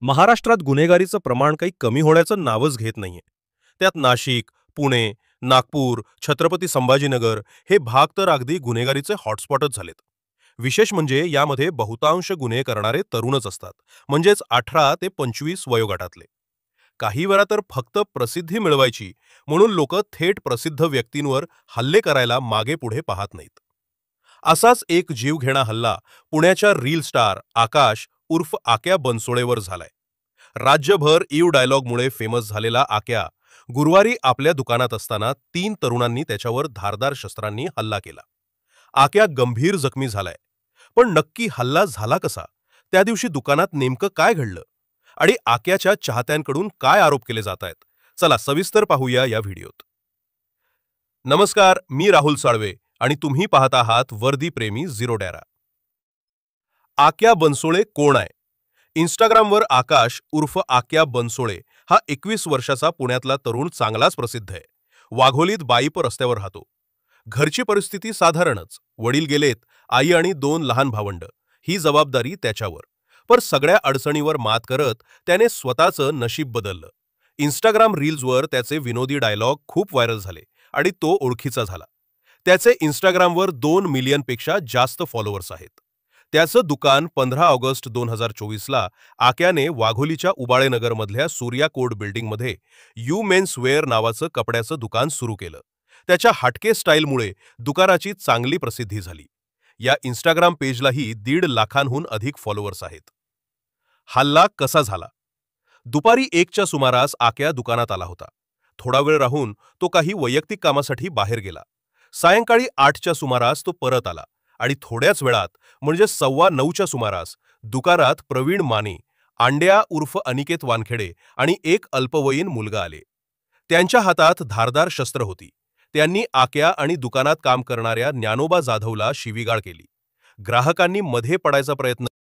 महाराष्ट्रात गुन्हेगारीचं प्रमाण काही कमी होण्याचं नावच घेत नाहीये. त्यात नाशिक, पुणे, नागपूर, छत्रपती संभाजीनगर हे भाग तर अगदी गुन्हेगारीचे हॉटस्पॉटच झालेत. विशेष म्हणजे यामध्ये बहुतांश गुन्हे करणारे तरुणच असतात, म्हणजेच 18 ते 25 वयोगटातले. काही वेळा तर फक्त प्रसिद्धी मिळवायची म्हणून लोक थेट प्रसिद्ध व्यक्तींवर हल्ले करायला मागे पुढे पाहत नाहीत. असाच एक जीवघेणा हल्ला पुण्याच्या रील स्टार आकाश उर्फ आक्या बनसोडेवर झालाय. राज्यभर ईव डायलॉगमुळे फेमस झालेला आक्या गुरुवारी आपल्या दुकानात असताना 3 तरुणांनी त्याच्यावर धारदार शस्त्रांनी हल्ला केला. आक्या गंभीर जखमी झालाय. पण नक्की हल्ला झाला कसा? त्या दिवशी दुकानात नेमकं काय घडलं? आणि आक्याच्या चाहत्यांकडून काय आरोप केले जात आहेत? चला सविस्तर पाहूया या व्हिडिओत. नमस्कार, मी राहुल साळवे आणि तुम्ही पाहत आहात वर्दी प्रेमी झिरो डेरा. आक्या बनसोडे कोण आहे? इंस्टाग्रामवर आकाश उर्फ आक्या बनसोडे हा 21 वर्षाचा पुण्यातला तरुण चांगलाच प्रसिद्ध आहे. वाघोलीत बाईप रस्त्यावर राहतो. घरची परिस्थिती साधारणच. वडील गेलेत, आई आणि 2 लहान भावंड ही जबाबदारी त्याच्यावर. पण सगळ्या अडचणीवर मात करत त्याने स्वतःचं नशीब बदललं. इंस्टाग्राम रील्सवर त्याचे विनोदी डायलॉग खूप व्हायरल झाले आणि तो ओळखीचा झाला. त्याचे इंस्टाग्रामवर 2 मिलियनपेक्षा जास्त फॉलोअर्स आहेत. त्याचं दुकान 15 ऑगस्ट 2024ला आक्याने वाघोलीच्या उबाळेनगरमधल्या सूर्या कोड बिल्डिंगमध्ये यू मेन्स वेअर नावाचं कपड्याचं दुकान सुरू केलं. त्याच्या हटके स्टाईलमुळे दुकानाची चांगली प्रसिद्धी झाली. या इंस्टाग्राम पेजलाही 1.5 लाखांहून अधिक फॉलोअर्स आहेत. हल्ला कसा झाला? दुपारी 1च्या सुमारास आक्या दुकानात आला होता. थोडा वेळ राहून तो काही वैयक्तिक कामासाठी बाहेर गेला. सायंकाळी 8च्या सुमारास तो परत आला आणि थोड्याच वेळात म्हणजे 9:15च्या सुमारास दुकानात प्रवीण माने, आंड्या उर्फ अनिकेत वानखेडे आणि एक अल्पवयीन मुलगा आले. त्यांच्या हातात धारदार शस्त्र होती. त्यांनी आक्या आणि दुकानात काम करणाऱ्या ज्ञानोबा जाधवला शिवीगाळ केली. ग्राहकांनी मध्ये पडायचा प्रयत्न